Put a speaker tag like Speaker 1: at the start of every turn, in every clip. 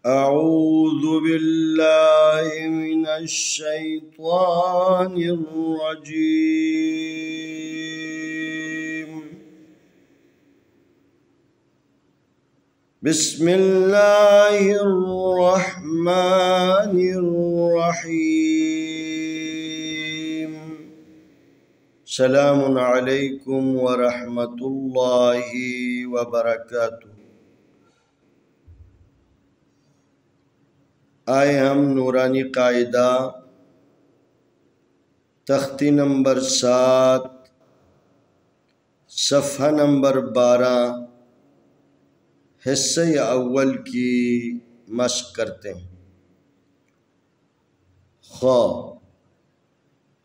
Speaker 1: أعوذ بالله من الشيطان الرجيم. بسم الله الرحمن الرحيم. سلام عليكم ورحمة الله وبركاته. आए हम नूरानी कायदा तख्ती नंबर 7 सफ़हा नंबर 12 हिस्से अव्वल की मश्क करते हैं। ख़ा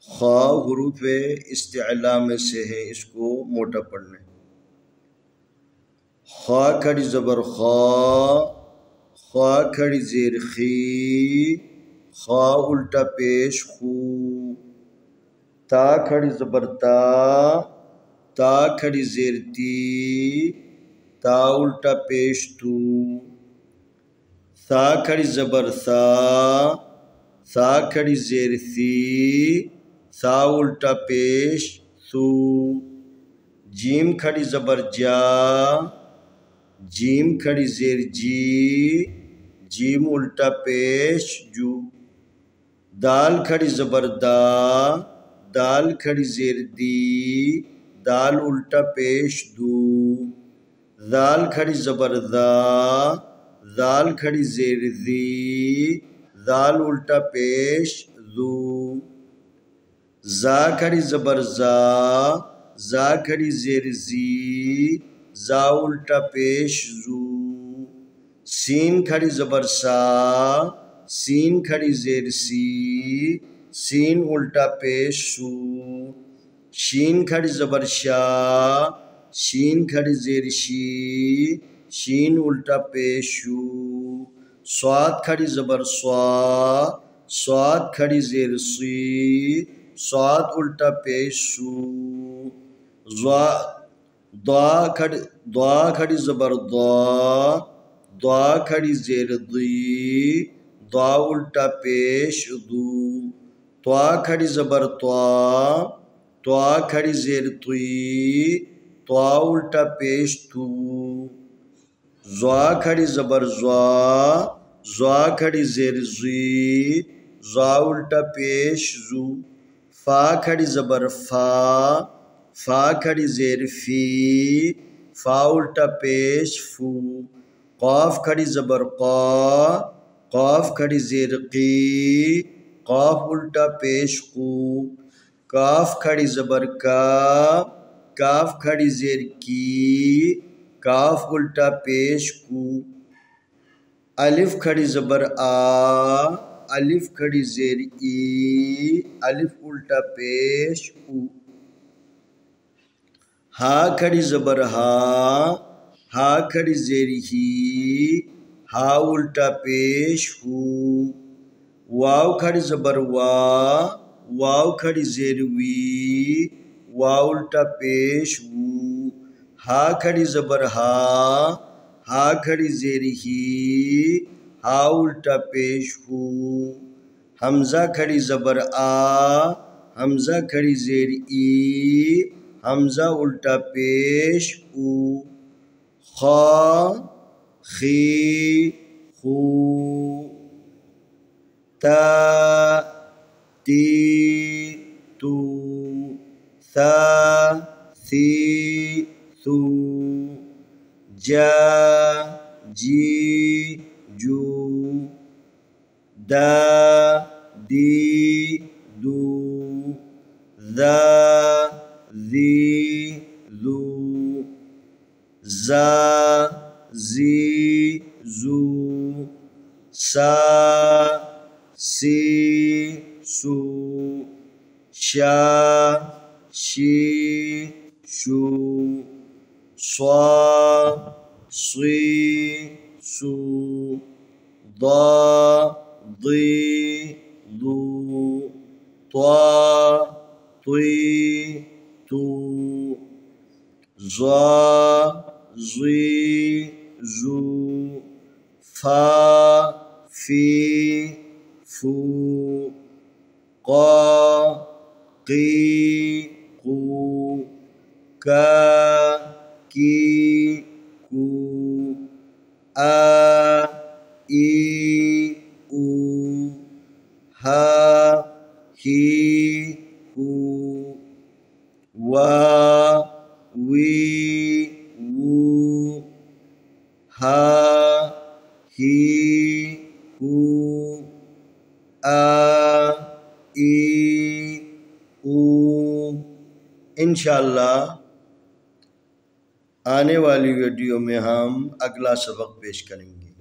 Speaker 1: ख़ा हुरूफ़ इस्तिअला में से है, इसको मोटा पढ़ना है। ख़ा खड़ी ज़बर ख़ा, ख़ा खड़ी ज़ेर खी, ख़ा उल्टा पेश खू। ता खड़ी ज़बर ता, ता खड़ी ज़ेर ती, ता उल्टा पेश तू। सा खड़ी ज़बर सा, सा खड़ी ज़ेर सी, सा उल्टा पेश सू। जीम खड़ी ज़बर जा, जीम खड़ी ज़ेर जी, जीम उल्टा पेश जू। दाल खड़ी ज़बर दा, दाल खड़ी ज़ेर दी, दाल उल्टा पेश दू। दाल खड़ी ज़बर दा, दाल खड़ी ज़ेर दी, दाल उल्टा पेश दू। जा खड़ी ज़बर जा, जा खड़ी ज़ेर जी, जा उल्टा पेश जू। सीन खड़ी ज़बर सा, सीन खड़ी ज़ेर सी, सीन उल्टा पेश सू। शीन खड़ी ज़बर शा, शीन खड़ी ज़ेर शी, शीन उल्टा पेश शू। स्वाद खड़ी ज़बर स्वा, स्वाद खड़ी ज़ेर सी, स्वाद उल्टा पेश सू। द्वा खड़ी ज़बर द्वा, द्वा खड़ी ज़ेर दी, द्वा उल्टा पेश दू। त्वा खड़ी ज़बर त्वा, त्वा खड़ी ज़ेर तुई, त्वा उल्टा पेश तू। ज़्वा खड़ी ज़बर ज़्वा, ज़्वा खड़ी ज़ेर ज़ी, ज़्वा उल्टा पेश ज़ू। फ़ा खड़ी ज़बर फ़ा, फ़ा खड़ी ज़ेर फ़ी, फ़ा उल्टा पेश फ़ू। क़ाफ़ खड़ी ज़बर क़ा, क़ाफ़ खड़ी ज़ेर क़ी, क़ाफ़ उल्टा पेश क़ू। काफ़ खड़ी ज़बर का, काफ़ खड़ी ज़ेर की, काफ़ उल्टा पेश कू। अलिफ खड़ी ज़बर आ, अलिफ खड़ी ज़ेर ई, अलिफ उल्टा पेश ऊ। हा खड़ी ज़बर हा, हा खड़ी ज़ेर ही, हा उल्टा पेश हू। वाव खड़ी ज़बर वा, वाव खड़ी ज़ेर वी, वा उल्टा पेश वू। हा खड़ी ज़बर हा, हा खड़ी ज़ेर ही, हा उल्टा पेश हू। हमज़ा खड़ी ज़बर आ, हमज़ा खड़ी ज़ेर ई, हमज़ा उल्टा पेश ऊ। खा खी खू। ता ती तू, सा सी सू। जा जी जू, दा दी दू, ज़ा ज़ी ज़ू, ज़ा ज़ी ज़ू, सा सी सू। शा शी शू। स्वा स्वी सू। ضا ضي ضو طا طي تو ظا ظي زو फा फी फू क़ा क़ी क़ू का की कू आ ई ऊ हा ही हू वा वी वू हा ही हू आ ई ऊ। इंशाअल्लाह आने वाली वीडियो में हम अगला सबक पेश करेंगे।